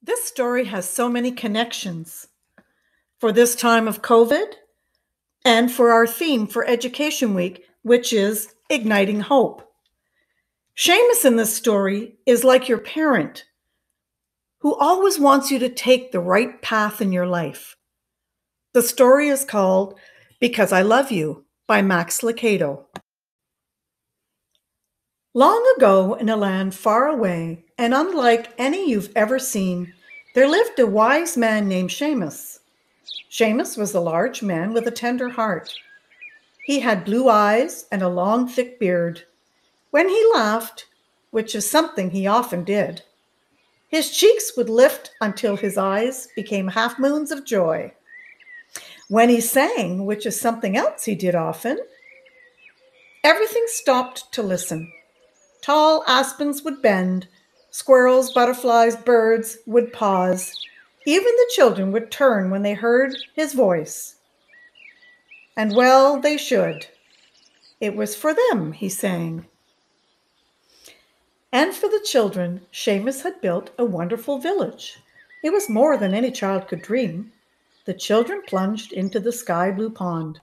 This story has so many connections for this time of COVID and for our theme for Education Week, which is igniting hope. Seamus in this story is like your parent who always wants you to take the right path in your life. The story is called Because I Love You by Max Lucado. Long ago, in a land far away and unlike any you've ever seen, there lived a wise man named Seamus. Seamus was a large man with a tender heart. He had blue eyes and a long, thick beard. When he laughed, which is something he often did, his cheeks would lift until his eyes became half moons of joy. When he sang, which is something else he did often, everything stopped to listen. Tall aspens would bend, squirrels, butterflies, birds would pause. Even the children would turn when they heard his voice. And well, they should. It was for them, he sang. And for the children, Seamus had built a wonderful village. It was more than any child could dream. The children plunged into the sky blue pond.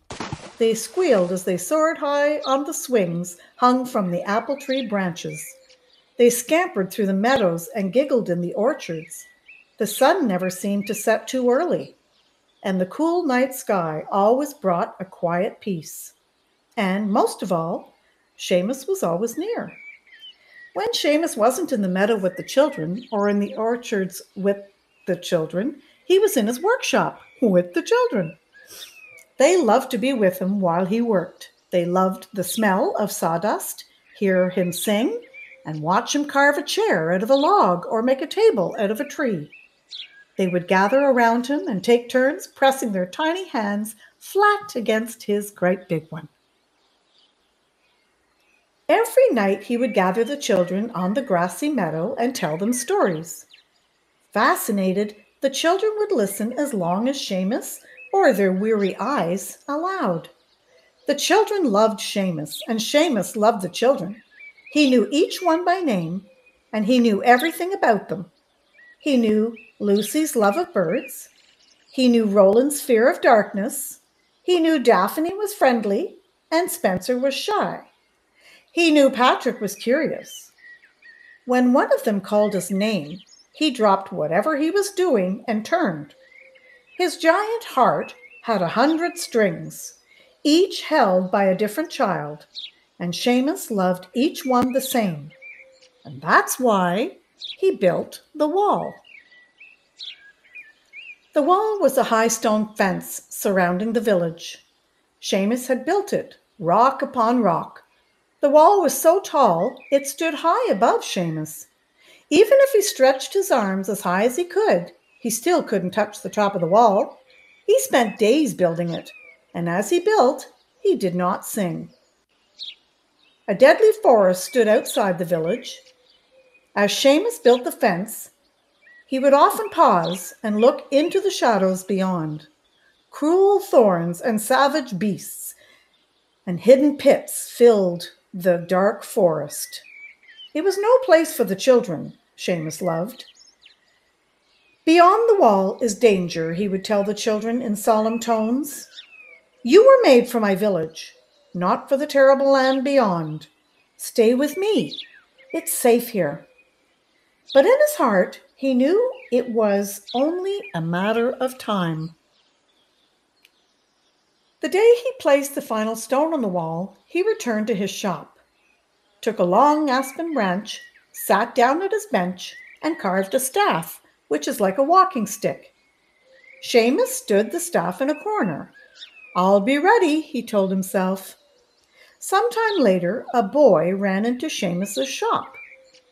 They squealed as they soared high on the swings hung from the apple tree branches. They scampered through the meadows and giggled in the orchards. The sun never seemed to set too early, and the cool night sky always brought a quiet peace. And most of all, Seamus was always near. When Seamus wasn't in the meadow with the children or in the orchards with the children, he was in his workshop with the children. They loved to be with him while he worked. They loved the smell of sawdust, hear him sing, and watch him carve a chair out of a log or make a table out of a tree. They would gather around him and take turns pressing their tiny hands flat against his great big one. Every night he would gather the children on the grassy meadow and tell them stories. Fascinated, the children would listen as long as Seamus or their weary eyes allowed. The children loved Seamus, and Seamus loved the children. He knew each one by name, and he knew everything about them. He knew Lucy's love of birds. He knew Roland's fear of darkness. He knew Daphne was friendly, and Spencer was shy. He knew Patrick was curious. When one of them called his name, he dropped whatever he was doing and turned. His giant heart had 100 strings, each held by a different child, and Seamus loved each one the same. And that's why he built the wall. The wall was a high stone fence surrounding the village. Seamus had built it, rock upon rock. The wall was so tall, it stood high above Seamus. Even if he stretched his arms as high as he could, he still couldn't touch the top of the wall. He spent days building it, and as he built, he did not sing. A deadly forest stood outside the village. As Seamus built the fence, he would often pause and look into the shadows beyond. Cruel thorns and savage beasts and hidden pits filled the dark forest. It was no place for the children Seamus loved. Beyond the wall is danger, he would tell the children in solemn tones. You were made for my village, not for the terrible land beyond. Stay with me. It's safe here. But in his heart, he knew it was only a matter of time. The day he placed the final stone on the wall, he returned to his shop, took a long aspen branch, sat down at his bench, and carved a staff, which is like a walking stick. Seamus stood the staff in a corner. I'll be ready, he told himself. Sometime later, a boy ran into Seamus's shop.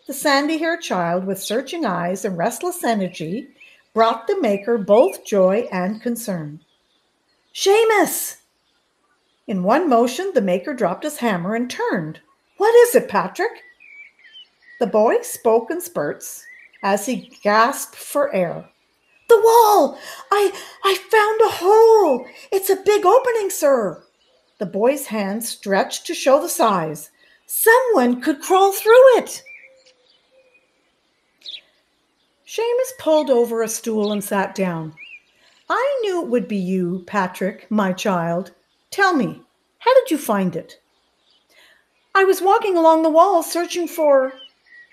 The sandy-haired child with searching eyes and restless energy brought the maker both joy and concern. Seamus! In one motion, the maker dropped his hammer and turned. What is it, Patrick? The boy spoke in spurts as he gasped for air. The wall! I found a hole! It's a big opening, sir. The boy's hand stretched to show the size. Someone could crawl through it. Seamus pulled over a stool and sat down. I knew it would be you, Patrick, my child. Tell me, how did you find it? I was walking along the wall searching for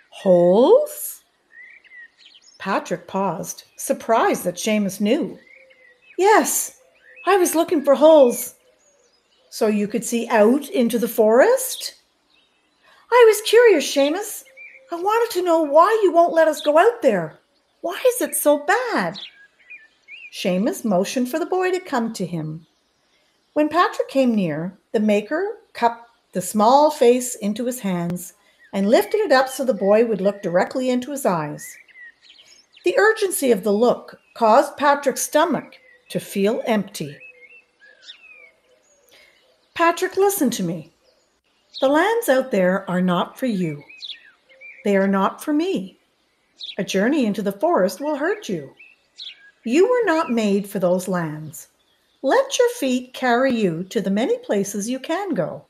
holes? Patrick paused, surprised that Seamus knew. Yes, I was looking for holes. So you could see out into the forest? I was curious, Seamus. I wanted to know why you won't let us go out there. Why is it so bad? Seamus motioned for the boy to come to him. When Patrick came near, the maker cupped the small face into his hands and lifted it up so the boy would look directly into his eyes. The urgency of the look caused Patrick's stomach to feel empty. Patrick, listen to me. The lands out there are not for you. They are not for me. A journey into the forest will hurt you. You were not made for those lands. Let your feet carry you to the many places you can go,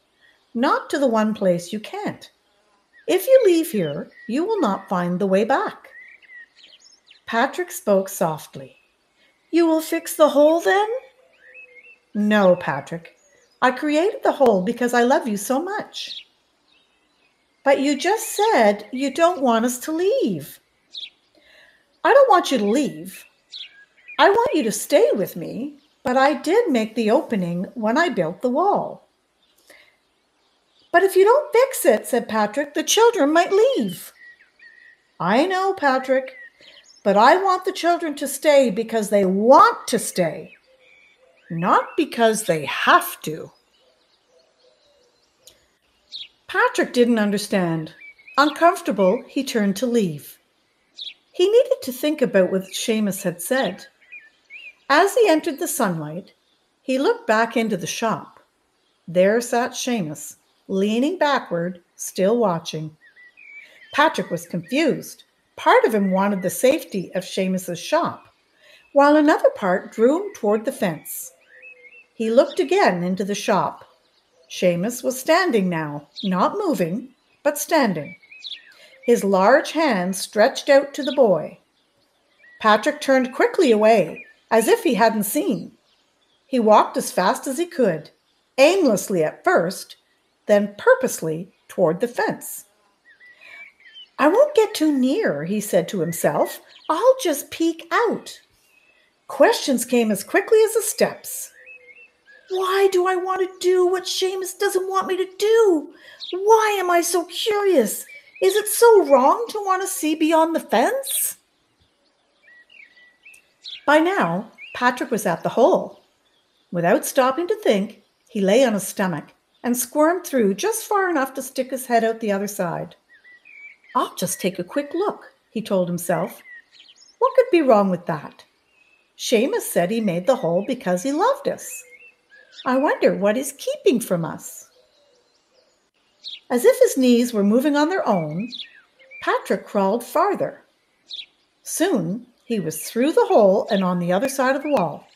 not to the one place you can't. If you leave here, you will not find the way back. Patrick spoke softly. You will fix the hole then? No, Patrick. I created the hole because I love you so much. But you just said you don't want us to leave. I don't want you to leave. I want you to stay with me, but I did make the opening when I built the wall. But if you don't fix it, said Patrick, the children might leave. I know, Patrick, but I want the children to stay because they want to stay, not because they have to. Patrick didn't understand. Uncomfortable, he turned to leave. He needed to think about what Seamus had said. As he entered the sunlight, he looked back into the shop. There sat Seamus, leaning backward, still watching. Patrick was confused. Part of him wanted the safety of Seamus's shop, while another part drew him toward the fence. He looked again into the shop. Seamus was standing now, not moving, but standing. His large hands stretched out to the boy. Patrick turned quickly away, as if he hadn't seen. He walked as fast as he could, aimlessly at first, then purposely toward the fence. I won't get too near, he said to himself. I'll just peek out. Questions came as quickly as the steps. Why do I want to do what Seamus doesn't want me to do? Why am I so curious? Is it so wrong to want to see beyond the fence? By now, Patrick was at the hole. Without stopping to think, he lay on his stomach and squirmed through just far enough to stick his head out the other side. I'll just take a quick look, he told himself. What could be wrong with that? Seamus said he made the hole because he loved us. I wonder what he's keeping from us. As if his knees were moving on their own, Patrick crawled farther. Soon he was through the hole and on the other side of the wall.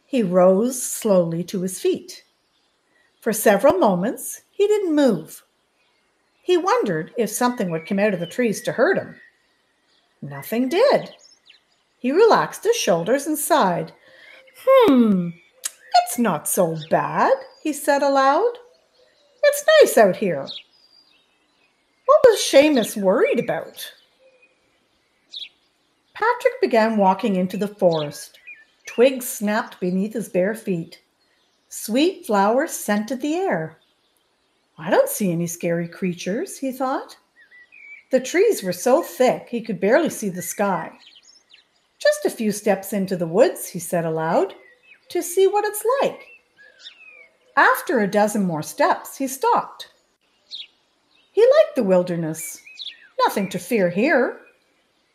He rose slowly to his feet. For several moments, he didn't move. He wondered if something would come out of the trees to hurt him. Nothing did. He relaxed his shoulders and sighed. It's not so bad, he said aloud. It's nice out here. What was Seamus worried about? Patrick began walking into the forest. Twigs snapped beneath his bare feet. Sweet flowers scented the air. I don't see any scary creatures, he thought. The trees were so thick he could barely see the sky. Just a few steps into the woods, he said aloud, to see what it's like. After a dozen more steps, he stopped. He liked the wilderness. Nothing to fear here.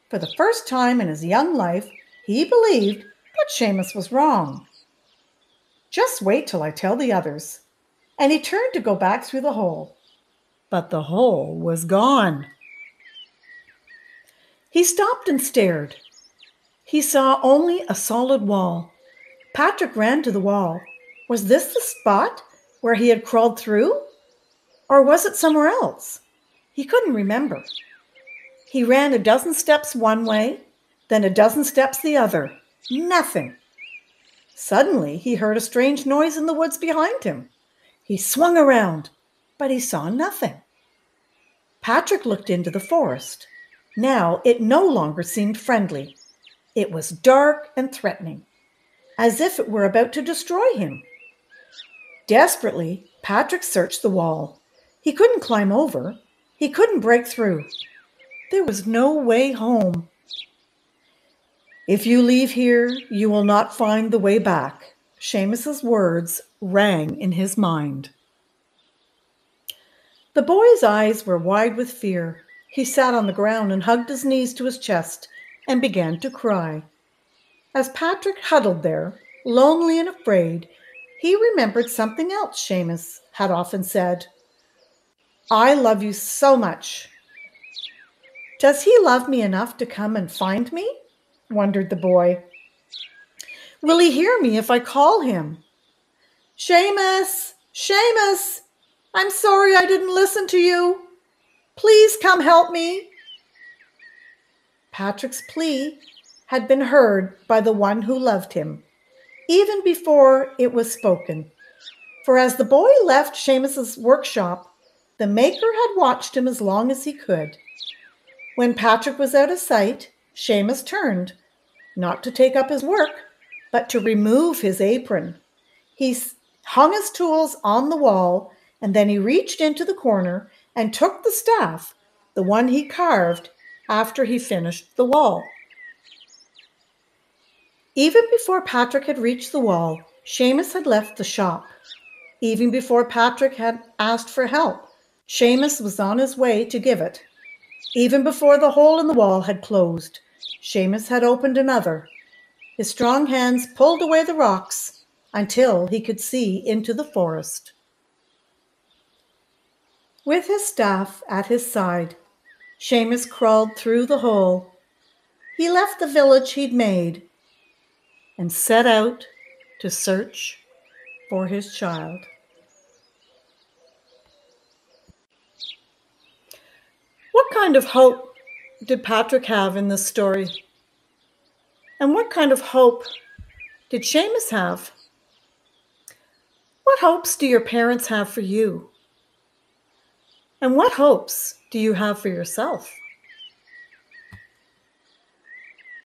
For the first time in his young life, he believed that Seamus was wrong. Just wait till I tell the others. And he turned to go back through the hole. But the hole was gone. He stopped and stared. He saw only a solid wall. Patrick ran to the wall. Was this the spot where he had crawled through? Or was it somewhere else? He couldn't remember. He ran a dozen steps one way, then a dozen steps the other. Nothing. Suddenly, he heard a strange noise in the woods behind him. He swung around, but he saw nothing. Patrick looked into the forest. Now it no longer seemed friendly. It was dark and threatening, as if it were about to destroy him. Desperately, Patrick searched the wall. He couldn't climb over. He couldn't break through. There was no way home. "If you leave here, you will not find the way back." Seamus's words rang in his mind. The boy's eyes were wide with fear. He sat on the ground and hugged his knees to his chest and began to cry. As Patrick huddled there, lonely and afraid, he remembered something else Seamus had often said. "I love you so much." "Does he love me enough to come and find me?" wondered the boy. "Will he hear me if I call him? Seamus, Seamus, I'm sorry I didn't listen to you. Please come help me." Patrick's plea had been heard by the one who loved him, even before it was spoken. For as the boy left Seamus's workshop, the maker had watched him as long as he could. When Patrick was out of sight, Seamus turned, not to take up his work, but to remove his apron. He hung his tools on the wall, and then he reached into the corner and took the staff, the one he carved after he finished the wall. Even before Patrick had reached the wall, Seamus had left the shop. Even before Patrick had asked for help, Seamus was on his way to give it. Even before the hole in the wall had closed, Seamus had opened another. His strong hands pulled away the rocks until he could see into the forest. With his staff at his side, Seamus crawled through the hole. He left the village he'd made and set out to search for his child. What kind of hope did Patrick have in this story? And what kind of hope did Seamus have? What hopes do your parents have for you? And what hopes do you have for yourself?